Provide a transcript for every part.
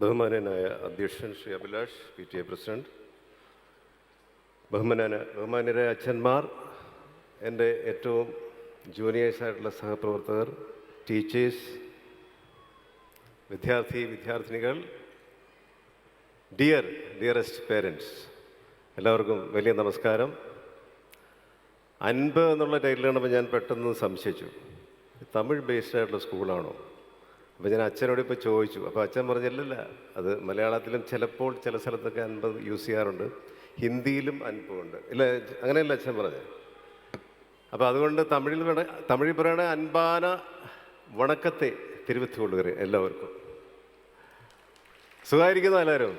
ബഹുമാനനായ അധ്യക്ഷൻ Shri Abhilash PTA president, ബഹുമാനരായ അച്ഛന്മാർ, എൻ്റെ ഏറ്റവും ജൂനിയേഴ്സായിട്ടുള്ള സഹപ്രവർത്തകർ, ടീച്ചേഴ്സ്, വിദ്യാർത്ഥിനികൾ, ഡിയറസ്റ്റ് പേരൻസ്, എല്ലാവർക്കും വലിയ നമസ്കാരം. 50 എന്നുള്ള ടൈറ്റിൽ കണ്ടപ്പോൾ ഞാൻ പെട്ടെന്ന് സംശയിച്ചു, തമിഴ് ബേസ്ഡ് ആയിട്ടുള്ള സ്കൂളാണോ? അപ്പോൾ ഞാൻ അച്ഛനോട് ഇപ്പോൾ ചോദിച്ചു. അപ്പോൾ അച്ഛൻ പറഞ്ഞില്ല, അത് മലയാളത്തിലും ചിലപ്പോൾ ചില സ്ഥലത്തൊക്കെ 50 യൂസ് ചെയ്യാറുണ്ട്, ഹിന്ദിയിലും 50 ഉണ്ട്. ഇല്ല, അങ്ങനെയല്ല അച്ഛൻ പറഞ്ഞത്. അപ്പോൾ അതുകൊണ്ട് തമിഴിൽ പറയണ അൻപാന വണക്കത്തെ തിരുവത്തിക്കൊള്ളുകർ. എല്ലാവർക്കും സുഖമായിരിക്കുന്നു. എല്ലാവരും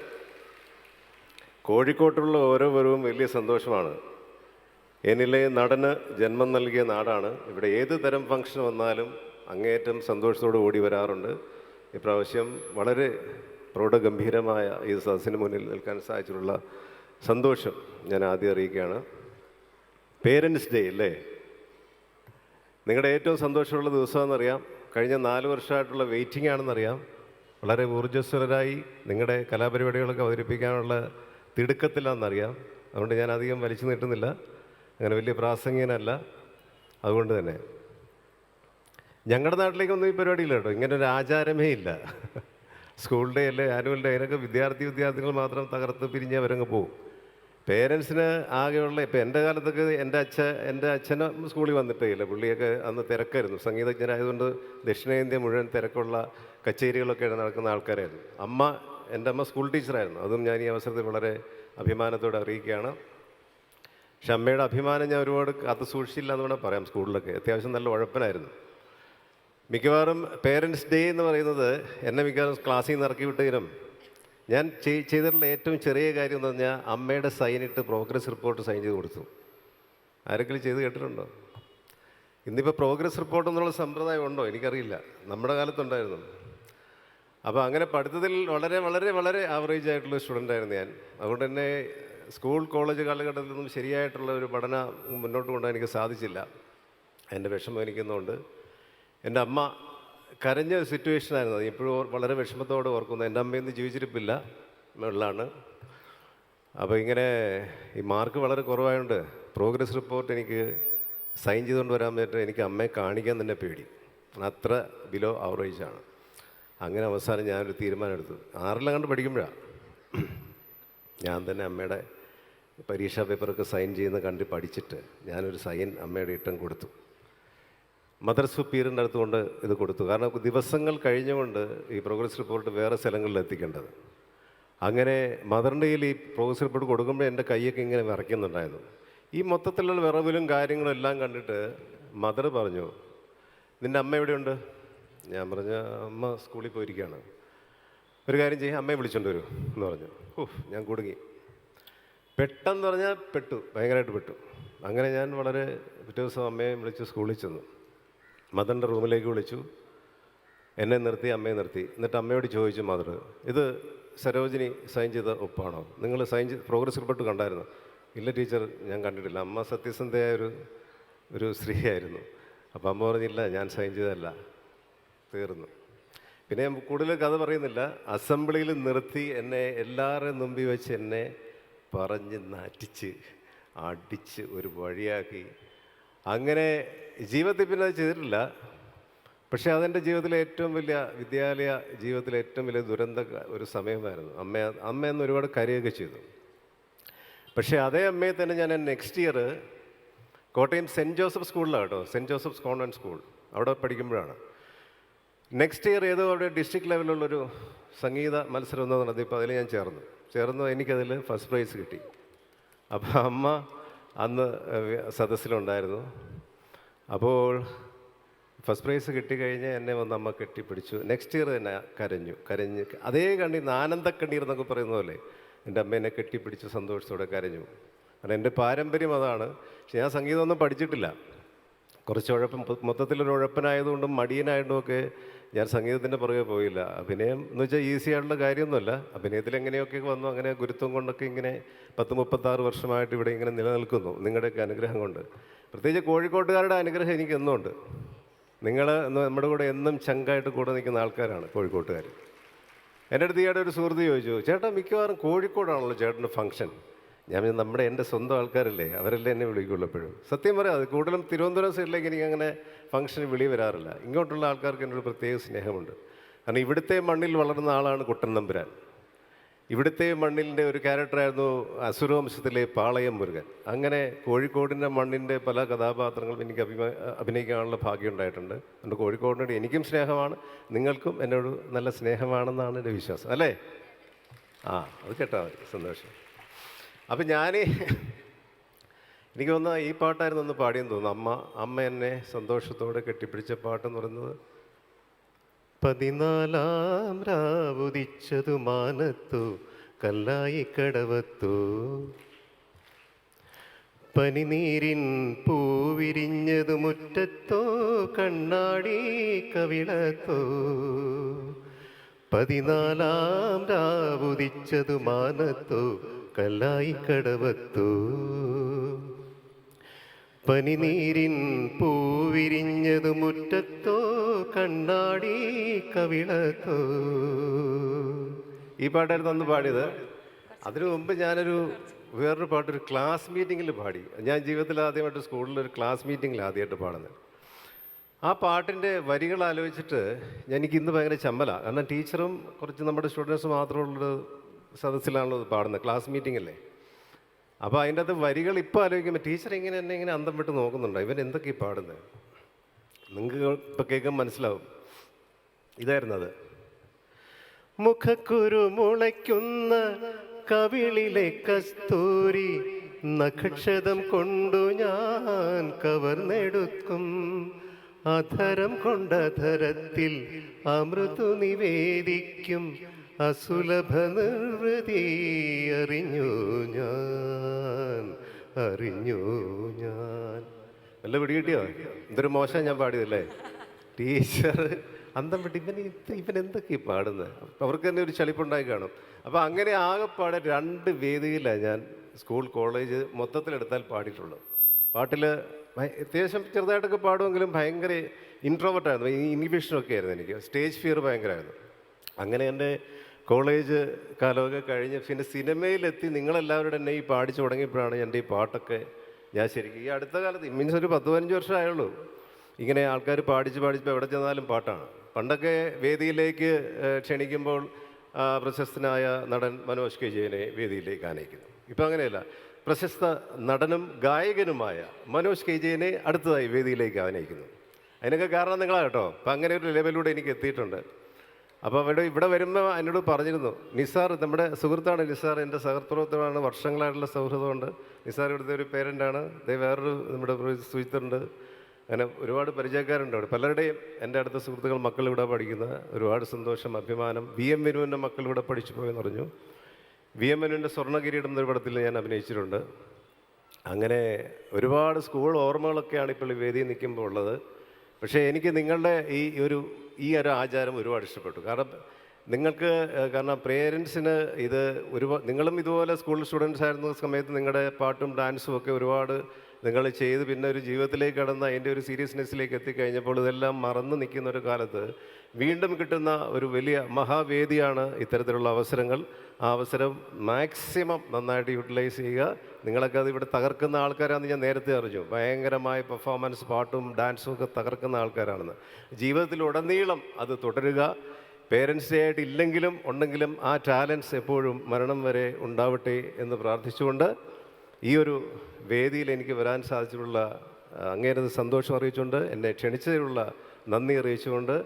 കോഴിക്കോട്ടുള്ള ഓരോരുവരും വലിയ സന്തോഷമാണ്. എന്നിലെ നടന് ജന്മം നൽകിയ നാടാണ്. ഇവിടെ ഏത് തരം ഫംഗ്ഷൻ വന്നാലും അങ്ങേയറ്റം സന്തോഷത്തോടെ ഓടി വരാറുണ്ട്. ഇപ്രാവശ്യം വളരെ പ്രൗഢഗംഭീരമായ ഈ സദസ്സിന് മുന്നിൽ നിൽക്കാൻ സാധിച്ചിട്ടുള്ള സന്തോഷം ഞാൻ ആദ്യം അറിയിക്കുകയാണ്. പേരൻസ് ഡേ അല്ലേ? നിങ്ങളുടെ ഏറ്റവും സന്തോഷമുള്ള ദിവസമാണെന്നറിയാം. കഴിഞ്ഞ 4 വർഷമായിട്ടുള്ള വെയിറ്റിംഗ് ആണെന്നറിയാം. വളരെ ഊർജ്ജസ്വലരായി നിങ്ങളുടെ കലാപരിപാടികളൊക്കെ അവതരിപ്പിക്കാനുള്ള തിടുക്കത്തിലാണെന്നറിയാം. അതുകൊണ്ട് ഞാൻ അധികം വലിച്ചു നീട്ടുന്നില്ല, അങ്ങനെ വലിയ പ്രാസംഗികനല്ല. അതുകൊണ്ട് തന്നെ ഞങ്ങളുടെ നാട്ടിലേക്കൊന്നും ഈ പരിപാടിയില്ല കേട്ടോ. ഇങ്ങനെ ഒരു ആചാരമേ ഇല്ല. സ്കൂൾ ഡേ അല്ലേ, ആനുവൽ ഡേ, അതിനൊക്കെ വിദ്യാർത്ഥികൾ മാത്രം തകർത്ത് പിരിഞ്ഞ് അവരങ്ങ് പോകും. പേരൻസിന് ആകെയുള്ള ഇപ്പം എൻ്റെ കാലത്തൊക്കെ എൻ്റെ അച്ഛന് സ്കൂളിൽ വന്നിട്ടേ ഇല്ല. പുള്ളിയൊക്കെ അന്ന് തിരക്കായിരുന്നു. സംഗീതജ്ഞനായതുകൊണ്ട് ദക്ഷിണേന്ത്യ മുഴുവൻ തിരക്കുള്ള കച്ചേരികളൊക്കെ നടക്കുന്ന ആൾക്കാരായിരുന്നു. എൻ്റെ അമ്മ സ്കൂൾ ടീച്ചറായിരുന്നു. അതും ഞാൻ ഈ അവസരത്തിൽ വളരെ അഭിമാനത്തോടെ അറിയിക്കുകയാണ്. പക്ഷെ അമ്മയുടെ അഭിമാനം ഞാൻ ഒരുപാട് കാത്തു സൂക്ഷിച്ചില്ല എന്ന് വേണം പറയാം. സ്കൂളിലൊക്കെ അത്യാവശ്യം നല്ല ഉഴപ്പനായിരുന്നു. മിക്കവാറും പേരൻസ് ഡേ എന്ന് പറയുന്നത് എന്നെ മിക്കവാറും ക്ലാസ്സിൽ നിന്ന് ഇറക്കി വിട്ടതിനും ഞാൻ ചെയ്തിട്ടുള്ള ഏറ്റവും ചെറിയ കാര്യം എന്ന് പറഞ്ഞാൽ അമ്മയുടെ സൈനിട്ട് പ്രോഗ്രസ് റിപ്പോർട്ട് സൈൻ ചെയ്ത് കൊടുത്തു. ആരെങ്കിലും ചെയ്ത് കേട്ടിട്ടുണ്ടോ? ഇന്നിപ്പോൾ പ്രോഗ്രസ് റിപ്പോർട്ട് എന്നുള്ള സമ്പ്രദായം ഉണ്ടോ എനിക്കറിയില്ല. നമ്മുടെ കാലത്തുണ്ടായിരുന്നു. അപ്പോൾ അങ്ങനെ പഠിത്തത്തിൽ വളരെ വളരെ വളരെ ആവറേജ് ആയിട്ടുള്ള സ്റ്റുഡൻ്റായിരുന്നു ഞാൻ. അതുകൊണ്ട് തന്നെ സ്കൂൾ കോളേജ് കാലഘട്ടത്തിലൊന്നും ശരിയായിട്ടുള്ള ഒരു പഠനം മുന്നോട്ട് കൊണ്ടുപോകാൻ എനിക്ക് സാധിച്ചില്ല. എൻ്റെ വിഷമം എനിക്കുന്നുണ്ട്. എൻ്റെ അമ്മ കരഞ്ഞ ഒരു സിറ്റുവേഷനായിരുന്നു. അത് ഇപ്പോഴും വളരെ വിഷമത്തോടെ ഓർക്കുന്നു. എൻ്റെ അമ്മയൊന്നും ജീവിച്ചിരിപ്പില്ല, മുകളിലാണ്. അപ്പോൾ ഇങ്ങനെ ഈ മാർക്ക് വളരെ കുറവായതുകൊണ്ട് പ്രോഗ്രസ് റിപ്പോർട്ട് എനിക്ക് സൈൻ ചെയ്തുകൊണ്ട് വരാൻ പറ്റും. എനിക്ക് അമ്മയെ കാണിക്കാൻ തന്നെ പേടി, അത്ര ബിലോ ആവറേജാണ്. അങ്ങനെ അവസാനം ഞാനൊരു തീരുമാനം എടുത്തു. 6ൽ കണ്ട് പഠിക്കുമ്പോഴാണ് ഞാൻ തന്നെ അമ്മയുടെ പരീക്ഷാ പേപ്പറൊക്കെ സൈൻ ചെയ്യുന്ന കണ്ട് പഠിച്ചിട്ട് ഞാനൊരു സൈൻ അമ്മയുടെ ഇട്ടം കൊടുത്തു. മദർ സുപ്പീരിയറിൻ്റെ അടുത്ത് കൊണ്ട് ഇത് കൊടുത്തു. കാരണം ദിവസങ്ങൾ കഴിഞ്ഞുകൊണ്ട് ഈ പ്രോഗ്രസ് റിപ്പോർട്ട് വേറെ സ്ഥലങ്ങളിൽ എത്തിക്കേണ്ടത്. അങ്ങനെ മദറിൻ്റെ കയ്യിൽ ഈ പ്രോഗ്രസ് റിപ്പോർട്ട് കൊടുക്കുമ്പോൾ എൻ്റെ കൈയൊക്കെ ഇങ്ങനെ വിറയ്ക്കുന്നുണ്ടായിരുന്നു. ഈ മൊത്തത്തിലുള്ള വിറവിലും കാര്യങ്ങളും എല്ലാം കണ്ടിട്ട് മദർ പറഞ്ഞു, നിൻ്റെ അമ്മ എവിടെയുണ്ട്? ഞാൻ പറഞ്ഞു, അമ്മ സ്കൂളിൽ പോയിരിക്കുകയാണ്. ഒരു കാര്യം ചെയ്യാം, അമ്മയെ വിളിച്ചോണ്ട് വരൂ എന്ന് പറഞ്ഞു. ഞാൻ കുടുങ്ങി. പെട്ടെന്ന് പറഞ്ഞാൽ ഭയങ്കരമായിട്ട് പെട്ടു. അങ്ങനെ ഞാൻ പിറ്റേ ദിവസം അമ്മയെ വിളിച്ച് സ്കൂളിൽ ചെന്നു. മദറിൻ്റെ റൂമിലേക്ക് വിളിച്ചു, എന്നെ നിർത്തി, അമ്മയെ നിർത്തി. എന്നിട്ട് അമ്മയോട് ചോദിച്ചു, മദർ, ഇത് സരോജിനി സൈൻ ചെയ്ത ഒപ്പാണോ? നിങ്ങൾ സൈൻ ചെയ്ത് പ്രോഗ്രസ് റിപ്പോർട്ട് കണ്ടായിരുന്നു? ഇല്ല ടീച്ചർ, ഞാൻ കണ്ടിട്ടില്ല. അമ്മ സത്യസന്ധയായ ഒരു സ്ത്രീയായിരുന്നു. അപ്പോൾ അമ്മ പറഞ്ഞില്ല, ഞാൻ സൈൻ ചെയ്തതല്ല. തീർന്നു. പിന്നെ ഞാൻ കൂടുതൽ കഥ പറയുന്നില്ല. അസംബ്ലിയിൽ നിർത്തി എന്നെ എല്ലാവരുടെയും മുമ്പിൽ വെച്ച് എന്നെ പറഞ്ഞ് നാറ്റിച്ച് അടിച്ച് ഒരു വഴിയാക്കി. അങ്ങനെ ജീവിതത്തിൽ പിന്നെ അത് ചെയ്തിട്ടില്ല. പക്ഷേ അതെൻ്റെ ജീവിതത്തിലെ ഏറ്റവും വലിയ വിദ്യാലയ ജീവിതത്തിലെ ഏറ്റവും വലിയ ദുരന്ത ഒരു സമയമായിരുന്നു. അമ്മയെന്ന് ഒരുപാട് കരയൊക്കെ ചെയ്തു. പക്ഷേ അതേ അമ്മയെ തന്നെ ഞാൻ next year Kottayam Saint Joseph സ്കൂളിലാണ് കേട്ടോ, സെൻറ്റ് ജോസഫ്സ് കോൺവെൻറ്റ് സ്കൂൾ, അവിടെ പഠിക്കുമ്പോഴാണ്. നെക്സ്റ്റ് ഇയർ ഏതോ അവിടെ ഡിസ്ട്രിക്ട് ലെവലിലുള്ളൊരു സംഗീത മത്സരം എന്ന് പറഞ്ഞത്. ഇപ്പോൾ അതിൽ ഞാൻ ചേർന്നു എനിക്കതിൽ ഫസ്റ്റ് പ്രൈസ് കിട്ടി. അപ്പോൾ അമ്മ അന്ന് സദസ്സിലുണ്ടായിരുന്നു. അപ്പോൾ ഫസ്റ്റ് പ്രൈസ് കിട്ടിക്കഴിഞ്ഞ് എന്നെ വന്ന് അമ്മ കെട്ടിപ്പിടിച്ചു. നെക്സ്റ്റ് ഇയർ തന്നെ കരഞ്ഞ് അതേ ആനന്ദക്കണ്ണീർ എന്നൊക്കെ പറയുന്ന പോലെ എൻ്റെ അമ്മ എന്നെ കെട്ടിപ്പിടിച്ച് സന്തോഷത്തോടെ കരഞ്ഞു. കാരണം എൻ്റെ പാരമ്പര്യം അതാണ്. പക്ഷെ ഞാൻ സംഗീതമൊന്നും പഠിച്ചിട്ടില്ല. കുറച്ച് മൊത്തത്തിലൊരു ഉഴപ്പനായതുകൊണ്ടും മടിയനായതുകൊണ്ടും ഒക്കെ ഞാൻ സംഗീതത്തിൻ്റെ പുറകെ പോയില്ല. അഭിനയം എന്ന് വെച്ചാൽ ഈസി ആയിട്ടുള്ള കാര്യമൊന്നുമല്ല. അഭിനയത്തിൽ എങ്ങനെയൊക്കെ വന്നു, അങ്ങനെ ഗുരുത്വം കൊണ്ടൊക്കെ ഇങ്ങനെ 10-36 വർഷമായിട്ട് ഇവിടെ ഇങ്ങനെ നിലനിൽക്കുന്നു നിങ്ങളുടെയൊക്കെ അനുഗ്രഹം കൊണ്ട്. പ്രത്യേകിച്ച് കോഴിക്കോട്ടുകാരുടെ അനുഗ്രഹം എനിക്ക് എന്നുമുണ്ട്. നിങ്ങൾ നമ്മുടെ കൂടെ എന്നും ചങ്കായിട്ട് കൂടെ നിൽക്കുന്ന ആൾക്കാരാണ് കോഴിക്കോട്ടുകാർ. എൻ്റെ അടുത്ത് ഈയിടെ ഒരു സുഹൃത്ത് ചോദിച്ചു, ചേട്ടാ മിക്കവാറും കോഴിക്കോടാണല്ലോ ചേട്ടൻ്റെ ഫംഗ്ഷൻ. ഞാൻ എൻ്റെ സ്വന്തം ആൾക്കാരല്ലേ, അവരല്ലേ എന്നെ വിളിക്കുള്ളൂ എപ്പോഴും. സത്യം പറയാം, അത് കൂടുതലും തിരുവനന്തപുരം സൈഡിലേക്ക് എനിക്ക് അങ്ങനെ ഫംഗ്ഷന് വിളി വരാറില്ല. ഇങ്ങോട്ടുള്ള ആൾക്കാർക്ക് എന്നോട് പ്രത്യേക സ്നേഹമുണ്ട്. കാരണം ഇവിടുത്തെ മണ്ണിൽ വളർന്ന ആളാണ് കുട്ടൻ നമ്പുരാൻ. ഇവിടുത്തെ മണ്ണിൻ്റെ ഒരു ക്യാരക്ടറായിരുന്നു അസുരവംശത്തിലെ പാളയം മുരുകൻ. അങ്ങനെ കോഴിക്കോടിൻ്റെ മണ്ണിൻ്റെ പല കഥാപാത്രങ്ങളും എനിക്ക് അഭിനയിക്കാനുള്ള ഭാഗ്യം ഉണ്ടായിട്ടുണ്ട്. അതുകൊണ്ട് കോഴിക്കോടിനോട് എനിക്കും സ്നേഹമാണ്, നിങ്ങൾക്കും എന്നോട് നല്ല സ്നേഹമാണെന്നാണ് എൻ്റെ വിശ്വാസം, അല്ലേ? അത് കേട്ടാൽ മതി, സന്തോഷം. അപ്പം എനിക്ക് തോന്നുന്ന ഈ പാട്ടായിരുന്നു ഒന്ന് പാടിയെന്ന് തോന്നുന്നു. അമ്മ എന്നെ സന്തോഷത്തോടെ കെട്ടിപ്പിടിച്ച പാട്ടെന്ന് പറയുന്നത്, 14 രാവുദിച്ചതു മാനത്തു കല്ലായി കടവത്തു, പനിനീരിൻ പൂവിരിഞ്ഞതു മുറ്റത്തോ കണ്ണാടി കവിളത്തോ, 14 രാവുദിച്ചതു മാനത്തു കല്ലായി കടവത്തു, പനിനീരിൻ പൂവിരിഞ്ഞതു മുറ്റത്തോ കണ്ണാടി കവിളത്തോ. ഈ പാട്ടായിരുന്നു അന്ന് പാടിയത്. അതിനു മുമ്പ് ഞാനൊരു വേറൊരു പാട്ടൊരു ക്ലാസ് മീറ്റിങ്ങിൽ പാടി. ഞാൻ ജീവിതത്തിൽ ആദ്യമായിട്ട് സ്കൂളിലൊരു ക്ലാസ് മീറ്റിങ്ങിൽ ആദ്യമായിട്ട് പാടുന്നത്. ആ പാട്ടിൻ്റെ വരികൾ ആലോചിച്ചിട്ട് എനിക്ക് ഇന്ന് ഭയങ്കര ചമ്മലാണ്. കാരണം ടീച്ചറും കുറച്ച് നമ്മുടെ സ്റ്റുഡൻസ് മാത്രമുള്ളൊരു സദസ്സിലാണല്ലോ ഇത് പാടുന്നത്, ക്ലാസ് മീറ്റിങ്ങല്ലേ. അപ്പോൾ അതിൻ്റെ അകത്ത് വരികൾ ഇപ്പോൾ ആലോചിക്കുമ്പോൾ ടീച്ചർ എന്നെ ഇങ്ങനെ അന്തം വിട്ട് നോക്കുന്നുണ്ടോ, ഇവൻ എന്തൊക്കെയാണ് പാടുന്നത്. നിങ്ങൾക്ക് ഇപ്പോൾ കേൾക്കാൻ മനസ്സിലാവും. ഇതായിരുന്നത്, മുഖക്കുരു മുളയ്ക്കുന്ന കവിളിലെ കസ്തൂരി നഖക്ഷതം കൊണ്ടു ഞാൻ കവർന്നെടുക്കും, അധരം കൊണ്ടധരത്തിൽ അമൃതു നിവേദിക്കും, അസുലഭ നിർവൃതി അറിഞ്ഞു ഞാൻ. നല്ല പിടികിട്ടിയോ? എന്തൊരു മോശം ഞാൻ പാടിയതല്ലേ. ടീച്ചർ അന്തം വിട്ട് ഇവൻ എന്തൊക്കെയാണ് പാടുന്നത്. അവർക്ക് തന്നെ ഒരു ചളിപ്പുണ്ടായി കാണും. അപ്പോൾ അങ്ങനെ ആകെപ്പാടെ 2 വേദിയിലാണ് ഞാൻ സ്കൂൾ കോളേജ് മൊത്തത്തിലെടുത്താൽ പാടിയിട്ടുള്ളത്. പാട്ടിൽ അത്യാവശ്യം ചെറുതായിട്ടൊക്കെ പാടുമെങ്കിലും ഭയങ്കര ഇൻട്രോവേർട്ടായിരുന്നു, ഇൻഹിബിഷനൊക്കെ ആയിരുന്നു. എനിക്ക് സ്റ്റേജ് ഫിയർ ഭയങ്കരമായിരുന്നു. അങ്ങനെ എൻ്റെ കോളേജ് കാലമൊക്കെ കഴിഞ്ഞ് പിന്നെ സിനിമയിലെത്തി നിങ്ങളെല്ലാവരും എന്നെ ഈ പാടിച്ചു തുടങ്ങിയപ്പോഴാണ് എൻ്റെ ഈ പാട്ടൊക്കെ ഞാൻ ശരിക്കും ഈ അടുത്ത കാലത്ത് മീൻസ് ഒരു 10-15 വർഷമായുള്ളൂ ഇങ്ങനെ ആൾക്കാർ പാടിച്ച് എവിടെ ചെന്നാലും പാട്ടാണ്. പണ്ടൊക്കെ വേദിയിലേക്ക് ക്ഷണിക്കുമ്പോൾ പ്രശസ്തനായ നടൻ മനോജ് കെ ജയനെ വേദിയിലേക്ക് ആനയിക്കുന്നു. ഇപ്പം അങ്ങനെയല്ല, പ്രശസ്ത നടനും ഗായകനുമായ മനോജ് കെ ജയനെ അടുത്തതായി വേദിയിലേക്ക് ആനയിക്കുന്നു. അതിനൊക്കെ കാരണം നിങ്ങളാണ് കേട്ടോ. അപ്പം അങ്ങനെ ഒരു ലെവലിലൂടെ എനിക്ക് എത്തിയിട്ടുണ്ട്. അപ്പോൾ ഇവിടെ വരുമ്പോൾ എന്നോട് പറഞ്ഞിരുന്നു, നിസാർ നമ്മുടെ സുഹൃത്താണ് നിസാർ, എൻ്റെ സഹപ്രവർത്തകനാണ്, വർഷങ്ങളായിട്ടുള്ള സൗഹൃദമുണ്ട്. നിസാർ ഇവിടുത്തെ ഒരു പേരൻ്റാണ്. വേറൊരു നമ്മുടെ സുഹിത്തുണ്ട്. അങ്ങനെ ഒരുപാട് പരിചയക്കാരുണ്ട് അവിടെ. പലരുടെയും എൻ്റെ അടുത്ത സുഹൃത്തുക്കൾ മക്കൾ ഇവിടെ പഠിക്കുന്ന ഒരുപാട് സന്തോഷം, അഭിമാനം. VM വിനുവിൻ്റെ മക്കൾ ഇവിടെ പഠിച്ചു പോയെന്ന് പറഞ്ഞു. VM വിനുവിൻ്റെ സ്വർണ്ണകിരീടം എന്നൊരു പടത്തിൽ ഞാൻ അഭിനയിച്ചിട്ടുണ്ട്. അങ്ങനെ ഒരുപാട് സ്കൂൾ ഓർമ്മകളൊക്കെയാണ് ഇപ്പോൾ ഈ വേദിയിൽ നിൽക്കുമ്പോൾ ഉള്ളത്. പക്ഷേ എനിക്ക് നിങ്ങളുടെ ഈ ഒരു ആചാരം ഒരുപാട് ഇഷ്ടപ്പെട്ടു. കാരണം പേരൻസിന് ഇത് നിങ്ങളും ഇതുപോലെ സ്കൂൾ സ്റ്റുഡൻസ് ആയിരുന്ന സമയത്ത് നിങ്ങളുടെ പാട്ടും ഡാൻസും ഒക്കെ ഒരുപാട് നിങ്ങൾ ചെയ്ത് പിന്നെ ഒരു ജീവിതത്തിലേക്ക് കടന്ന് അതിൻ്റെ ഒരു സീരിയസ്നെസ്സിലേക്ക് എത്തിക്കഴിഞ്ഞപ്പോൾ ഇതെല്ലാം മറന്നു നിൽക്കുന്ന ഒരു കാലത്ത് വീണ്ടും കിട്ടുന്ന ഒരു വലിയ മഹാവേദിയാണ് ഇത്തരത്തിലുള്ള അവസരങ്ങൾ. ആ അവസരം മാക്സിമം നന്നായിട്ട് യൂട്ടിലൈസ് ചെയ്യുക. നിങ്ങളൊക്കെ അത് ഇവിടെ തകർക്കുന്ന ആൾക്കാരാണെന്ന് ഞാൻ നേരത്തെ അറിഞ്ഞു. ഭയങ്കരമായ പെർഫോമൻസ്, പാട്ടും ഡാൻസും ഒക്കെ തകർക്കുന്ന ആൾക്കാരാണെന്ന്. ജീവിതത്തിലുടനീളം അത് തുടരുക. പേരൻസ് ഡേ ആയിട്ട് ഇല്ലെങ്കിലും ഉണ്ടെങ്കിലും ആ ടാലൻസ് എപ്പോഴും മരണം വരെ ഉണ്ടാവട്ടെ എന്ന് പ്രാർത്ഥിച്ചുകൊണ്ട് ഈ ഒരു വേദിയിൽ എനിക്ക് വരാൻ സാധിച്ചിട്ടുള്ള അങ്ങേരത് സന്തോഷം അറിയിച്ചുകൊണ്ട് എന്നെ ക്ഷണിച്ചതിനുള്ള നന്ദി അറിയിച്ചുകൊണ്ട്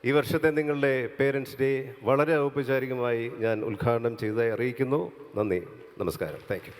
ഈ വർഷത്തെ നിങ്ങളുടെ പേരൻസ് ഡേ വളരെ ഔപചാരികമായി ഞാൻ ഉദ്ഘാടനം ചെയ്തതായി അറിയിക്കുന്നു. നന്ദി, നമസ്കാരം, താങ്ക് യു.